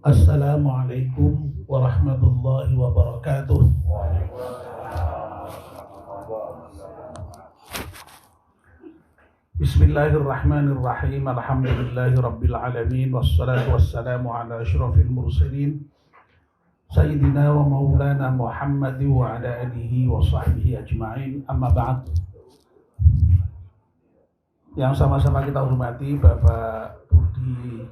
Assalamualaikum warahmatullahi wabarakatuh. Bismillahirrahmanirrahim. Alhamdulillahi rabbil alamin. Wassalatu wassalamu ala asyrafil mursalin Sayyidina wa maulana Muhammad wa ala alihi wa sahbihi ajma'in. Amma ba'd. Yang sama-sama kita hormati Bapak Budi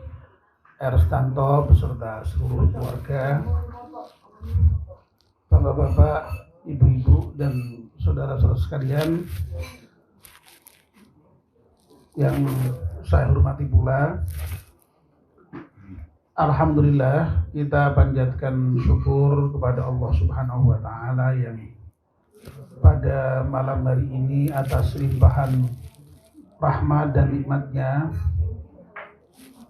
Erstanto beserta seluruh keluarga, bapak-bapak, ibu-ibu, dan saudara-saudara sekalian yang saya hormati pula. Alhamdulillah, kita panjatkan syukur kepada Allah Subhanahu wa Ta'ala yang pada malam hari ini atas limpahan rahmat dan nikmatnya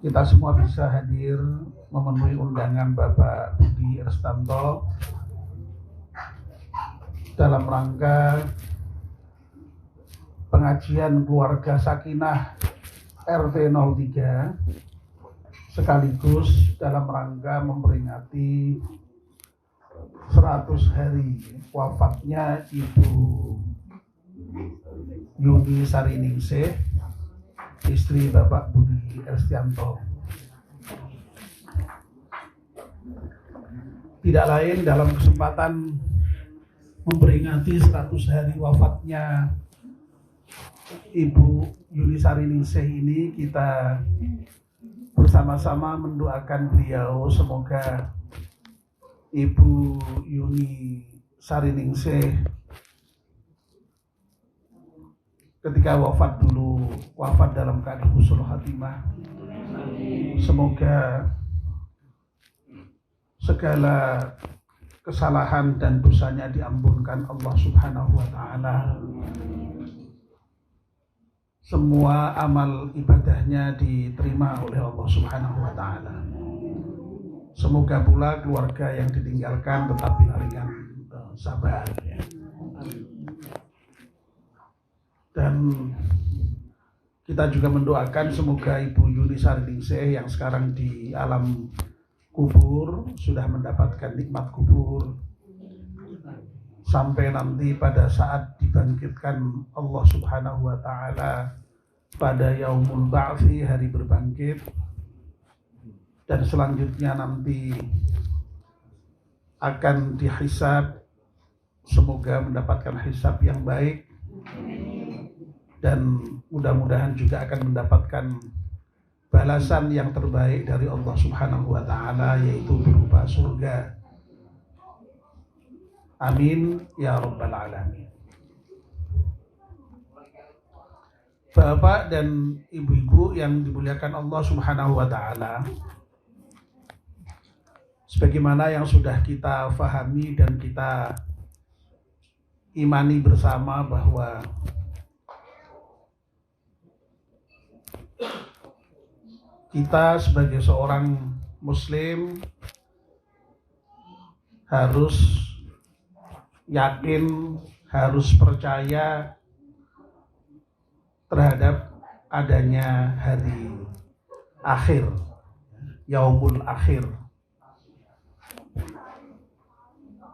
kita semua bisa hadir memenuhi undangan Bapak Budi Erstanto dalam rangka pengajian keluarga Sakinah RT 03 sekaligus dalam rangka memperingati 100 hari wafatnya Ibu Yuni Sariningsih, istri Bapak Budi Erstanto. Tidak lain dalam kesempatan memperingati 100 hari wafatnya Ibu Yuni Sariningsih ini, kita bersama-sama mendoakan beliau semoga Ibu Yuni Sariningsih ketika wafat dalam keadaan husnul khatimah. Semoga segala kesalahan dan dosanya diampunkan Allah Subhanahu wa Ta'ala. Semua amal ibadahnya diterima oleh Allah Subhanahu wa Ta'ala. Semoga pula keluarga yang ditinggalkan tetap dengan sabar. Dan kita juga mendoakan semoga Ibu Yuni Sariningsih yang sekarang di alam kubur sudah mendapatkan nikmat kubur sampai nanti pada saat dibangkitkan Allah Subhanahu wa Ta'ala pada yaumul ba'tsi, hari berbangkit, dan selanjutnya nanti akan dihisab, semoga mendapatkan hisab yang baik dan mudah-mudahan juga akan mendapatkan balasan yang terbaik dari Allah Subhanahu wa Ta'ala, yaitu berupa surga. Amin ya rabbal alamin. Bapak dan ibu-ibu yang dimuliakan Allah Subhanahu wa Ta'ala, sebagaimana yang sudah kita fahami dan kita imani bersama bahwa kita sebagai seorang muslim harus yakin, harus percaya terhadap adanya hari akhir, yaumul akhir.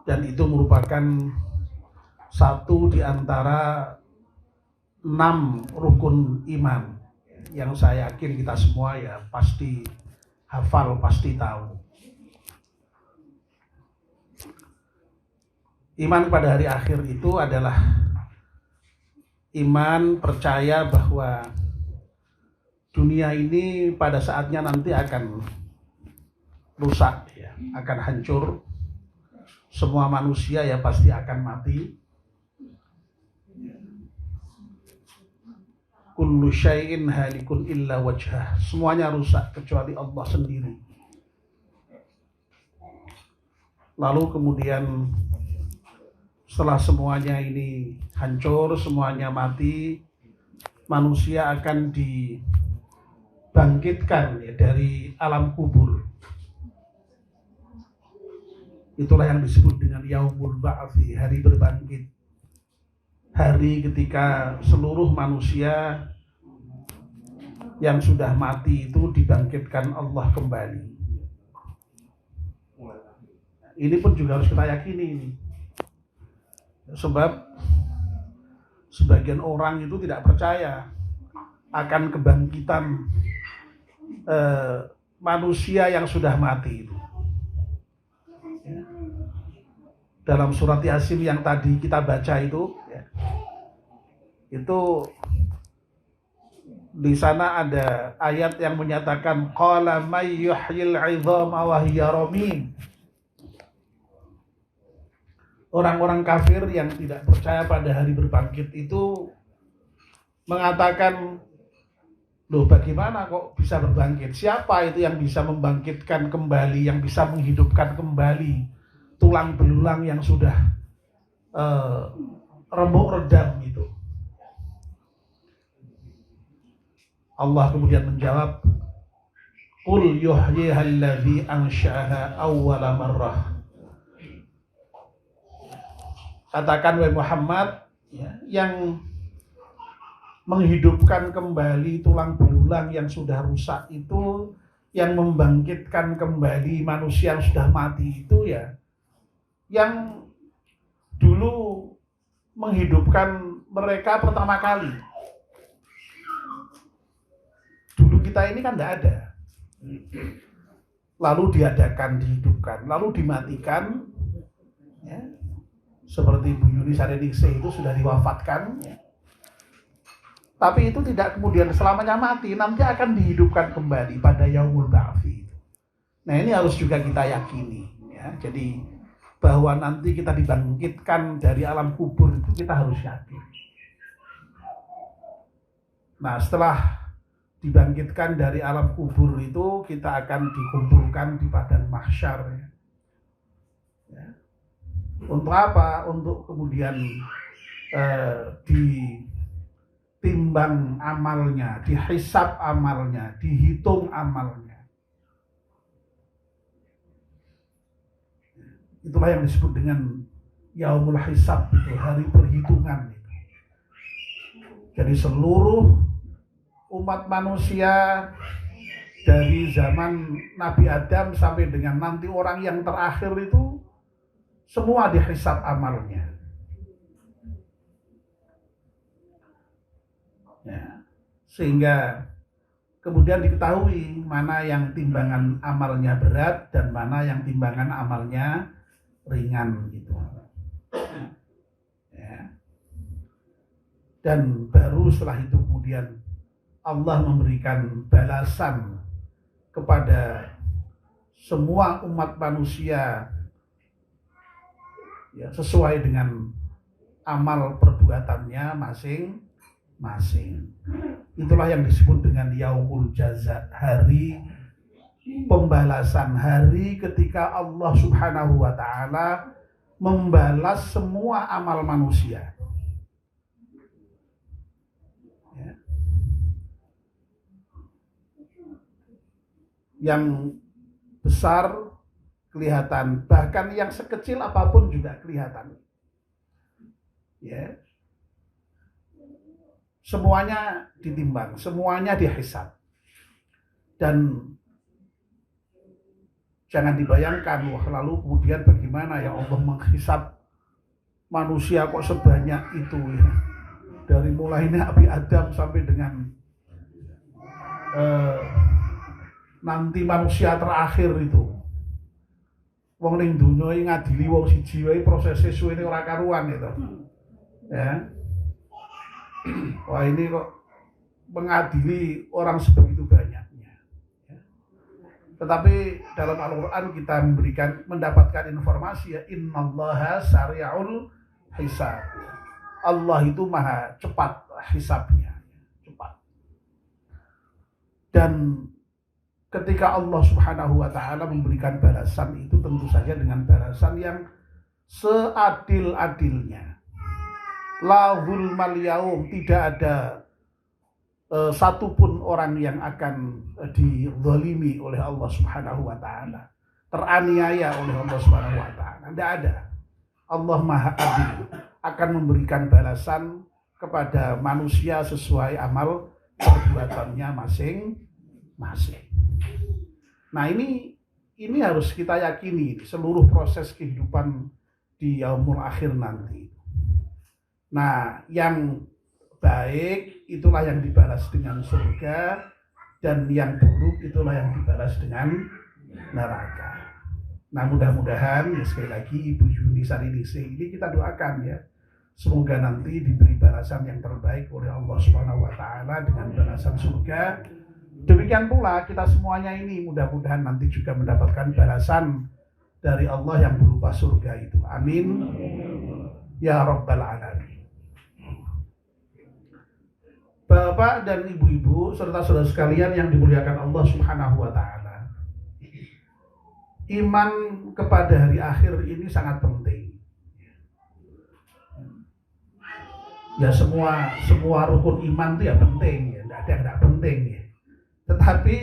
Dan itu merupakan satu di antara 6 rukun iman yang saya yakin kita semua ya pasti hafal, pasti tahu. Iman pada hari akhir itu adalah iman percaya bahwa dunia ini pada saatnya nanti akan rusak, ya, akan hancur. Semua manusia ya pasti akan mati. Kullu syai'in halikun illa wajhah. Semuanya rusak kecuali Allah sendiri. Lalu kemudian setelah semuanya ini hancur, semuanya mati, manusia akan dibangkitkan ya, dari alam kubur. Itulah yang disebut dengan yaumul ba'tsi, hari berbangkit. Hari ketika seluruh manusia yang sudah mati itu dibangkitkan Allah kembali. Ini pun juga harus kita yakini ini. Sebab sebagian orang itu tidak percaya akan kebangkitan manusia yang sudah mati itu. Dalam surat Yasin yang tadi kita baca itu di sana ada ayat yang menyatakan qala may yuhyil 'idhama wa hiya ramim. Orang-orang kafir yang tidak percaya pada hari berbangkit itu mengatakan, loh bagaimana kok bisa berbangkit? Siapa itu yang bisa membangkitkan kembali, yang bisa menghidupkan kembali tulang belulang yang sudah remuk redam itu? Allah kemudian menjawab, qul yuhyihal ladzi ansha'aha awwala marrah. Katakan wahai Muhammad, yang menghidupkan kembali tulang belulang yang sudah rusak itu, yang membangkitkan kembali manusia yang sudah mati itu yang dulu menghidupkan mereka pertama kali. Dulu kita ini kan tidak ada. Lalu diadakan, dihidupkan, lalu dimatikan. Seperti Bu Yuni Sareningsih itu sudah diwafatkan. Tapi itu tidak kemudian selamanya mati, nanti akan dihidupkan kembali pada yaumul ba'fi. Nah ini harus juga kita yakini. Jadi bahwa nanti kita dibangkitkan dari alam kubur itu kita harus yakin. Nah setelah dibangkitkan dari alam kubur itu kita akan dikumpulkan di padang mahsyar. Untuk apa? Untuk kemudian ditimbang amalnya, dihisab amalnya, dihitung amalnya. Itulah yang disebut dengan yaumul hisab, itu hari perhitungan. Jadi seluruh umat manusia dari zaman Nabi Adam sampai dengan nanti orang yang terakhir itu semua dihisab amalnya. Sehingga kemudian diketahui mana yang timbangan amalnya berat dan mana yang timbangan amalnya ringan gitu. Dan baru setelah itu kemudian Allah memberikan balasan kepada semua umat manusia sesuai dengan amal perbuatannya masing-masing. Itulah yang disebut dengan yaumul jaza, hari pembalasan, hari ketika Allah Subhanahu wa ta'ala membalas semua amal manusia. Yang besar kelihatan, bahkan yang sekecil apapun juga kelihatan. Semuanya ditimbang, semuanya dihisab. Dan jangan dibayangkan, lalu kemudian bagaimana ya Allah menghisab manusia kok sebanyak itu dari mulai Nabi Adam sampai dengan nanti manusia terakhir itu. Wong ning dunya iki ngadili wong siji wae prosese suwene ora karuan itu. Wah ini kok mengadili orang sebegitu banyaknya. Tetapi dalam Al-Quran kita mendapatkan informasi innallaha sari'ul hisab. Allah itu maha cepat hisabnya, cepat. Dan ketika Allah Subhanahu wa ta'ala memberikan balasan itu tentu saja dengan balasan yang seadil-adilnya. La zulmal yaum, tidak ada satupun orang yang akan dizalimi oleh Allah Subhanahu wa ta'ala, teraniaya oleh Allah Subhanahu wa ta'ala. Tidak ada. Allah maha adil, akan memberikan balasan kepada manusia sesuai amal perbuatannya masing-masing. Nah ini ini harus kita yakini seluruh proses kehidupan di yaumul akhir nanti. Nah, yang baik itulah yang dibalas dengan surga, dan yang buruk itulah yang dibalas dengan neraka. Nah, mudah-mudahan ya sekali lagi Ibu Yuni Sarinise ini kita doakan ya, semoga nanti diberi balasan yang terbaik oleh Allah Subhanahu wa taala dengan balasan surga. Demikian pula kita semuanya ini mudah-mudahan nanti juga mendapatkan balasan dari Allah yang berupa surga itu. Amin. Ya Rabbal Alamin. Bapak dan ibu-ibu serta saudara sekalian yang dimuliakan Allah Subhanahu wa taala. Iman kepada hari akhir ini sangat penting. Ya semua rukun iman itu ya penting ya, tidak ada yang tidak penting ya. Tetapi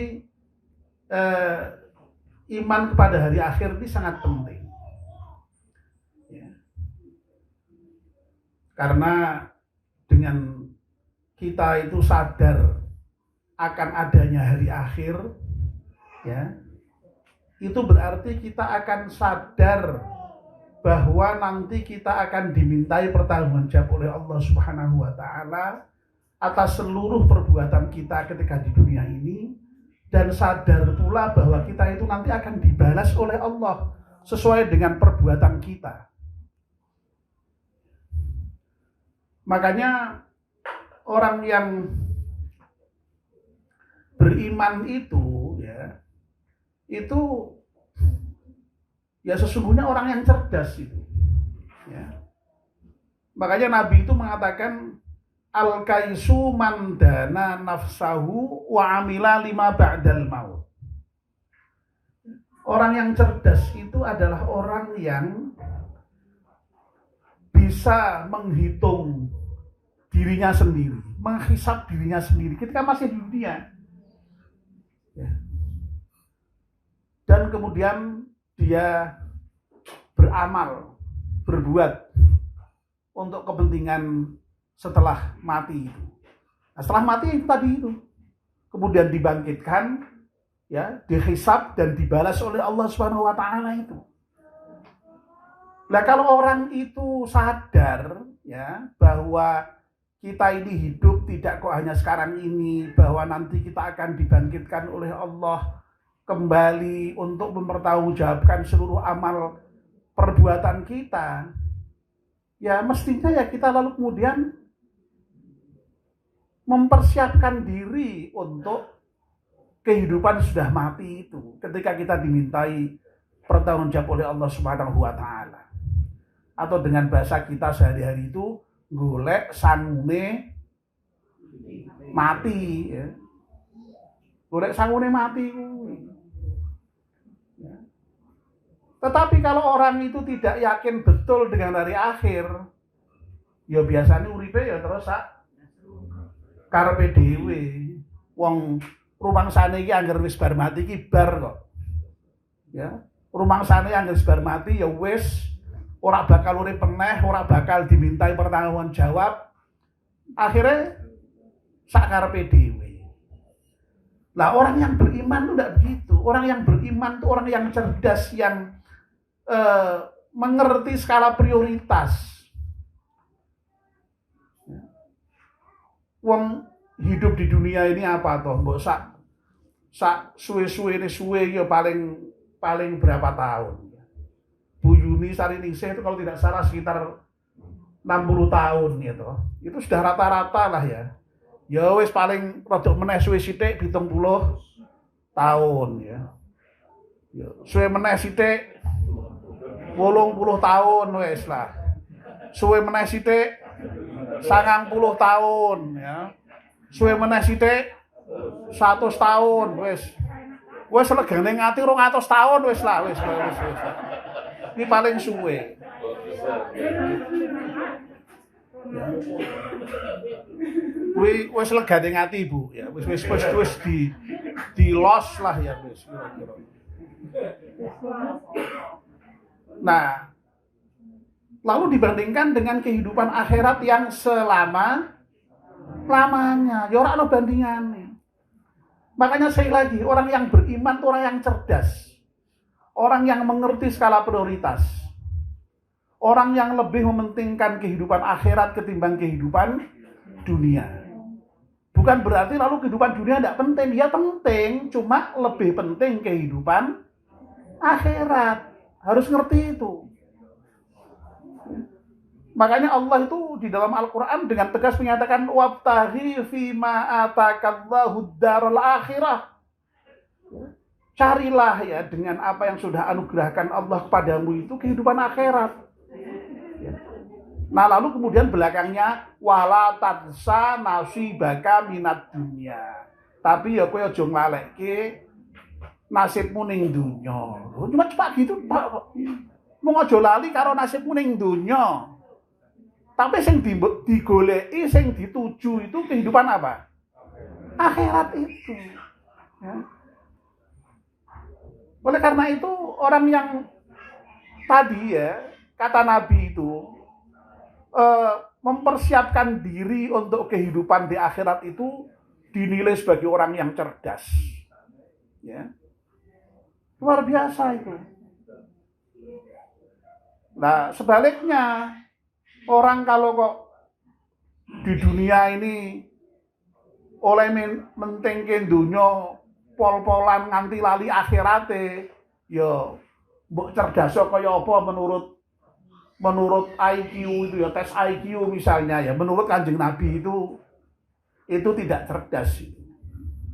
iman kepada hari akhir ini sangat penting ya. Karena dengan kita itu sadar akan adanya hari akhir ya, itu berarti kita akan sadar bahwa nanti kita akan dimintai pertanggungjawaban oleh Allah Subhanahu wa taala atas seluruh perbuatan kita ketika di dunia ini, dan sadar pula bahwa kita itu nanti akan dibalas oleh Allah sesuai dengan perbuatan kita. Makanya orang yang beriman itu ya sesungguhnya orang yang cerdas itu ya. Makanya Nabi itu mengatakan al-kaisu man dana nafsahu wa amila lima ba'dal maut. Orang yang cerdas itu adalah orang yang bisa menghitung dirinya sendiri, menghisap dirinya sendiri ketika masih di dunia. Ya. Dan kemudian dia beramal, berbuat untuk kepentingan setelah mati itu. Nah, setelah mati itu tadi itu kemudian dibangkitkan ya, dihisab dan dibalas oleh Allah Subhanahu wa taala itu. Nah, kalau orang itu sadar ya bahwa kita ini hidup tidak kok hanya sekarang ini, bahwa nanti kita akan dibangkitkan oleh Allah kembali untuk mempertanggungjawabkan seluruh amal perbuatan kita. Ya mestinya ya kita lalu kemudian mempersiapkan diri untuk kehidupan sudah mati itu ketika kita dimintai pertanggungjawab oleh Allah Subhanahu wa taala. Atau dengan bahasa kita sehari-hari itu golek sangune mati ya. Golek sangune mati. Ya. Tetapi kalau orang itu tidak yakin betul dengan hari akhir, ya biasanya uripe ya terus karepe dhewe. Wong rumangsane iki anggere wis bar mati iki bar kok. Ya, rumangsane anggere wis bar mati ya wis ora bakal urip meneh, ora bakal dimintai pertanggungjawab. Akhirnya sak karepe dhewe. Lah orang yang beriman itu enggak begitu. Orang yang beriman itu orang yang cerdas, yang mengerti skala prioritas. Wong hidup di dunia ini apa toh? Mbok sak suwe-suwe ya paling berapa tahun. Bu Yuni Sarinise itu kalau tidak salah sekitar 60 tahun ya toh. Itu sudah rata-rata lah ya. Ya wis paling rodok meneh suwe sithik 70 tahun ya. Ya suwe meneh sithik 80 tahun wis lah. Suwe meneh sithik 90 tahun ya. Suwe meneh sithik 100 tahun wis. Wis legane ngati 200 tahun wis lah wis. Ini paling suwe. Ya. Wis legane ngati Bu ya. Wis di los lah ya wis kira-kira. Nah, lalu dibandingkan dengan kehidupan akhirat yang lamanya, ya ora ono bandingane. Makanya sekali lagi, orang yang beriman itu orang yang cerdas. orang yang mengerti skala prioritas, orang yang lebih mementingkan kehidupan akhirat ketimbang kehidupan dunia. Bukan berarti lalu kehidupan dunia tidak penting, ya penting, cuma lebih penting kehidupan akhirat. Harus ngerti itu. Makanya Allah itu di dalam Al-Quran dengan tegas menyatakan wabtaghi fima atakallahu daral akhirah. Carilah ya dengan apa yang sudah anugerahkan Allah kepadamu itu kehidupan akhirat. Nah lalu kemudian belakangnya wala tansa nasibaka minad dunya. Tapi ya kowe aja nglaleke nasibmu ning dunya. Cuma cepat gitu Pak. Mung aja lali karo nasibmu ning dunya. Tapi sing digoleki, sing dituju itu kehidupan apa? Akhirat itu. Ya. Oleh karena itu orang yang tadi ya kata Nabi itu mempersiapkan diri untuk kehidupan di akhirat itu dinilai sebagai orang yang cerdas. Ya. Luar biasa itu. Nah, sebaliknya orang kalau kok di dunia ini oleh mentengke dunya pol-polan nganti lali akhirate, ya mbok cerdas kaya apa menurut IQ itu ya, tes IQ misalnya ya, menurut Kanjeng Nabi itu tidak cerdas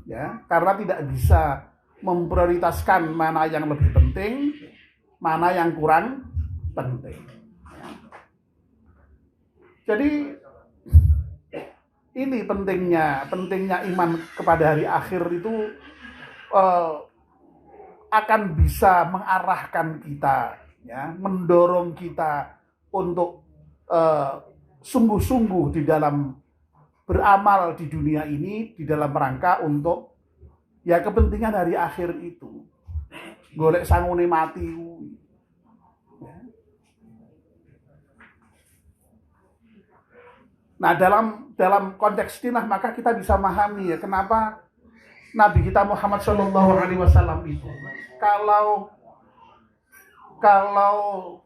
ya, karena tidak bisa memprioritaskan mana yang lebih penting, mana yang kurang penting. Jadi ini pentingnya iman kepada hari akhir itu akan bisa mengarahkan kita ya, mendorong kita untuk sungguh-sungguh di dalam beramal di dunia ini di dalam rangka untuk ya kepentingan hari akhir itu. Golek sangune mati. Ya. Nah, dalam konteks ini maka kita bisa memahami ya kenapa Nabi kita Muhammad SAW itu kalau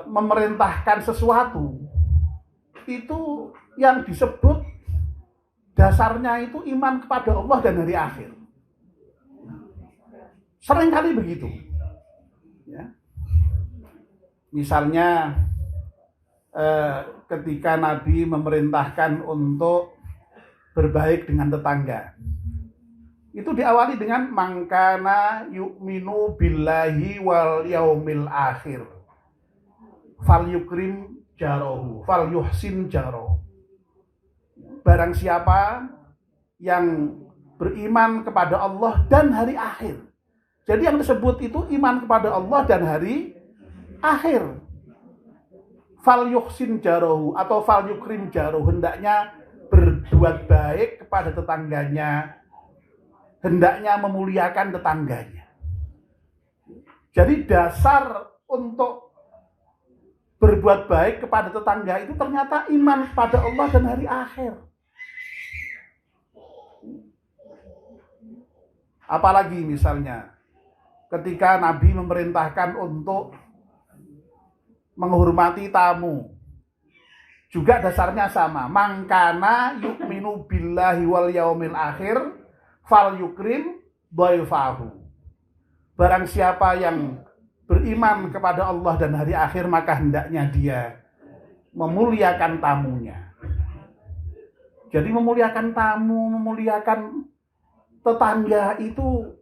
memerintahkan sesuatu itu yang disebut dasarnya itu iman kepada Allah dan hari akhir. Seringkali begitu. Ya. Misalnya ketika Nabi memerintahkan untuk berbaik dengan tetangga, itu diawali dengan mangkana yu'minu billahi wal yaumil akhir fal yukrim jarahu fal yuhsin jarahu. Barang siapa yang beriman kepada Allah dan hari akhir. Jadi yang disebut itu iman kepada Allah dan hari akhir. Fal yuhsin jarahu atau fal yukrim jarahu, hendaknya berbuat baik kepada tetangganya, hendaknya memuliakan tetangganya. Jadi dasar untuk berbuat baik kepada tetangga itu ternyata iman kepada Allah dan hari akhir. Apalagi misalnya ketika Nabi memerintahkan untuk menghormati tamu, juga dasarnya sama. Mangkana yu'minu billahi wal yaumil akhir fal yukrim dhaifahu. Barang siapa yang beriman kepada Allah dan hari akhir, maka hendaknya dia memuliakan tamunya. Jadi memuliakan tamu, memuliakan tetangga itu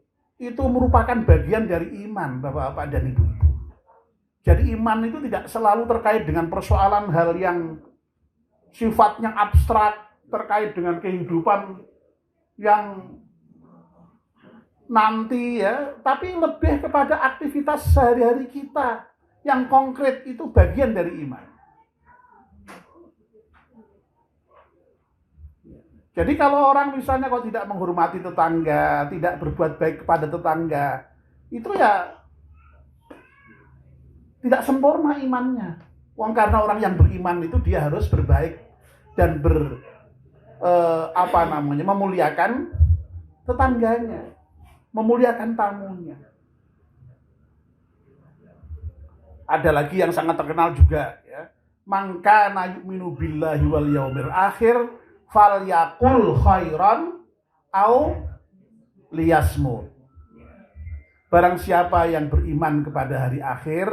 merupakan bagian dari iman, Bapak-bapak dan Ibu-ibu. Jadi iman itu tidak selalu terkait dengan persoalan hal yang sifatnya abstrak, terkait dengan kehidupan yang nanti ya, tapi lebih kepada aktivitas sehari-hari kita yang konkret, itu bagian dari iman. Jadi kalau orang misalnya kok tidak menghormati tetangga, tidak berbuat baik kepada tetangga, itu ya tidak sempurna imannya. Karena orang yang beriman itu dia harus berbaik dan memuliakan tetangganya, memuliakan tamunya. Ada lagi yang sangat terkenal juga ya. Man kana yu'minu billahi wal yaumil akhir falyaqul khairan au liyasmut. Barang siapa yang beriman kepada hari akhir,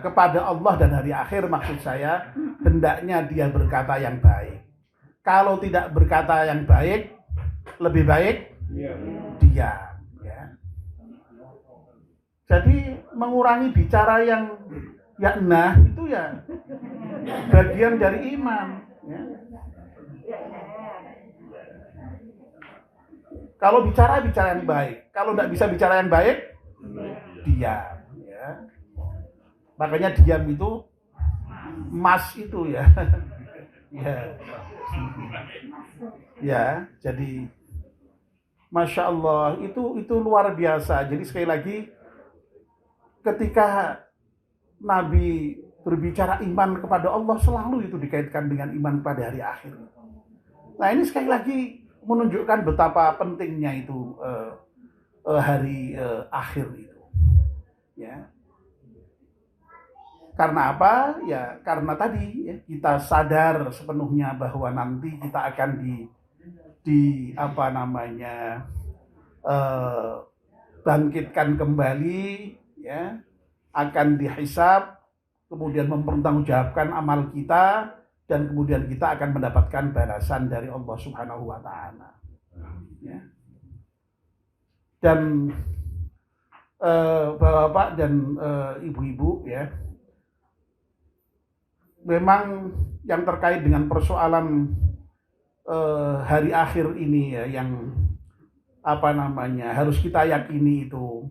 kepada Allah dan hari akhir maksud saya, hendaknya dia berkata yang baik. Kalau tidak berkata yang baik, lebih baik diam. Ya. Jadi mengurangi bicara yang nah itu ya bagian dari iman. Ya. Kalau bicara yang baik. Kalau tidak bisa bicara yang baik, diam. Ya. Makanya diam itu emas itu ya. Ya. Ya, jadi Masya Allah itu luar biasa. Jadi sekali lagi ketika Nabi berbicara iman kepada Allah selalu itu dikaitkan dengan iman pada hari akhir. Nah ini sekali lagi menunjukkan betapa pentingnya itu hari akhir itu. Ya. Karena apa? Ya karena tadi ya, kita sadar sepenuhnya bahwa nanti kita akan bangkitkan kembali, ya, akan dihisab, kemudian mempertanggungjawabkan amal kita, dan kemudian kita akan mendapatkan balasan dari Allah Subhanahu wa Ta'ala. Ya. Dan bapak-bapak dan ibu-ibu, ya, memang yang terkait dengan persoalan hari akhir ini ya, yang harus kita yakini itu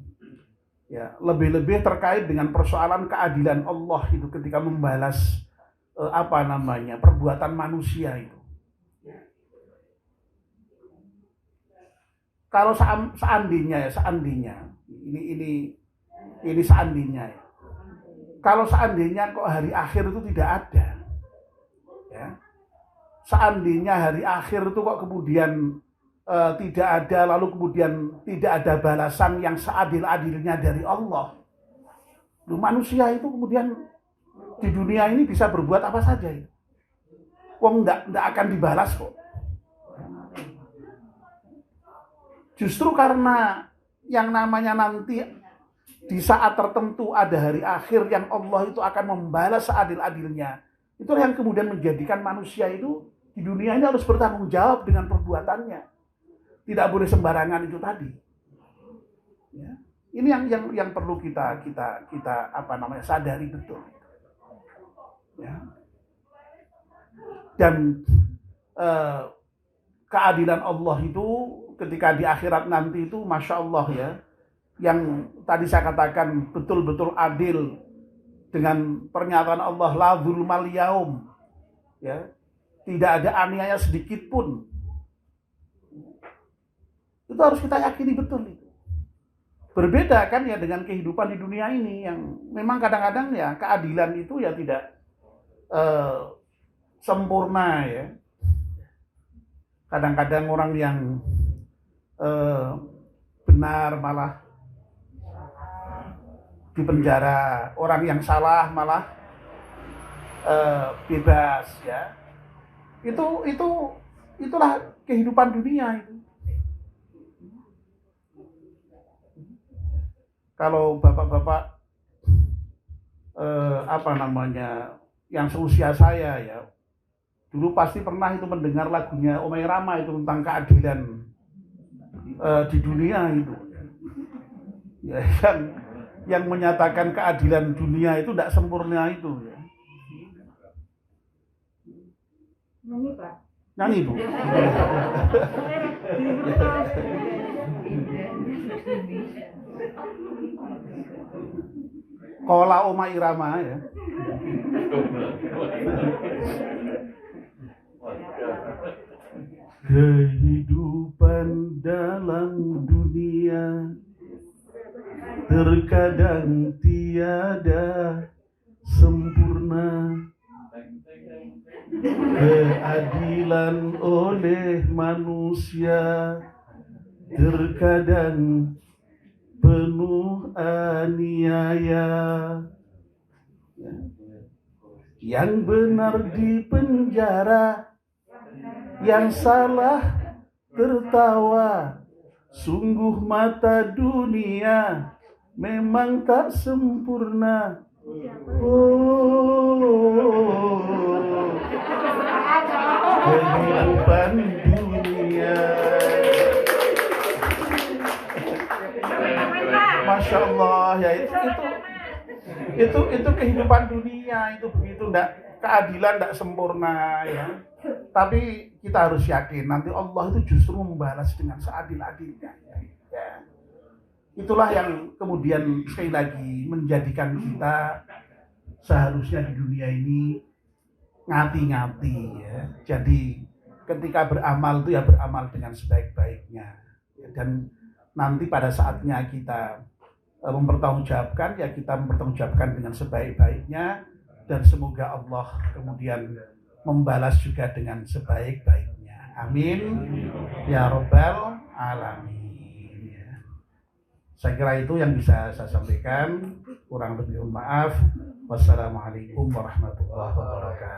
ya, lebih-lebih terkait dengan persoalan keadilan Allah itu ketika membalas perbuatan manusia itu. Kalau seandainya ini seandainya ya. Kalau seandainya kok hari akhir itu tidak ada, ya. Seandainya hari akhir itu kok kemudian tidak ada, lalu kemudian tidak ada balasan yang seadil-adilnya dari Allah. Manusia itu kemudian di dunia ini bisa berbuat apa saja itu. Wong enggak akan dibalas kok. Justru karena yang namanya nanti di saat tertentu ada hari akhir yang Allah itu akan membalas seadil-adilnya. Itulah yang kemudian menjadikan manusia itu di dunia ini harus bertanggung jawab dengan perbuatannya. Tidak boleh sembarangan itu tadi. Ya. Ini yang perlu kita sadari betul. Ya. Dan keadilan Allah itu ketika di akhirat nanti itu Masya Allah ya, yang tadi saya katakan betul-betul adil dengan pernyataan Allah la zulmal yaum, ya, tidak ada aniaya sedikit pun. Itu harus kita yakini betul itu. Berbeda kan ya dengan kehidupan di dunia ini yang memang kadang-kadang ya keadilan itu ya tidak sempurna ya. Kadang-kadang orang yang benar malah dipenjara, orang yang salah malah bebas ya. Itulah kehidupan dunia itu. Kalau bapak-bapak yang seusia saya ya, dulu pasti pernah itu mendengar lagunya Omai Rama itu tentang keadilan di dunia itu. Ya, yang menyatakan keadilan dunia itu tidak sempurna itu. Ya. Nyanyi Pak. Nyanyi Bu. Kola Oma Irama ya. Kehidupan dalam dunia terkadang tiada sempurna. Keadilan oleh manusia terkadang penuh aniaya. yang benar di penjara, yang salah tertawa. Sungguh mata dunia memang tak sempurna. Kehidupan dunia. Masya Allah, ya itu kehidupan dunia itu begitu, enggak, keadilan enggak sempurna ya. Tapi kita harus yakin nanti Allah itu justru membalas dengan seadil-adilnya. Ya. Itulah yang kemudian sekali lagi menjadikan kita seharusnya di dunia ini ngati-ngati ya. Jadi ketika beramal itu ya beramal dengan sebaik-baiknya. Dan nanti pada saatnya kita mempertanggungjawabkan, ya kita mempertanggungjawabkan dengan sebaik-baiknya, dan semoga Allah kemudian membalas juga dengan sebaik-baiknya. Amin ya rabbal alamin. Ya. Saya kira itu yang bisa saya sampaikan, kurang lebih maaf. Wassalamualaikum warahmatullahi wabarakatuh.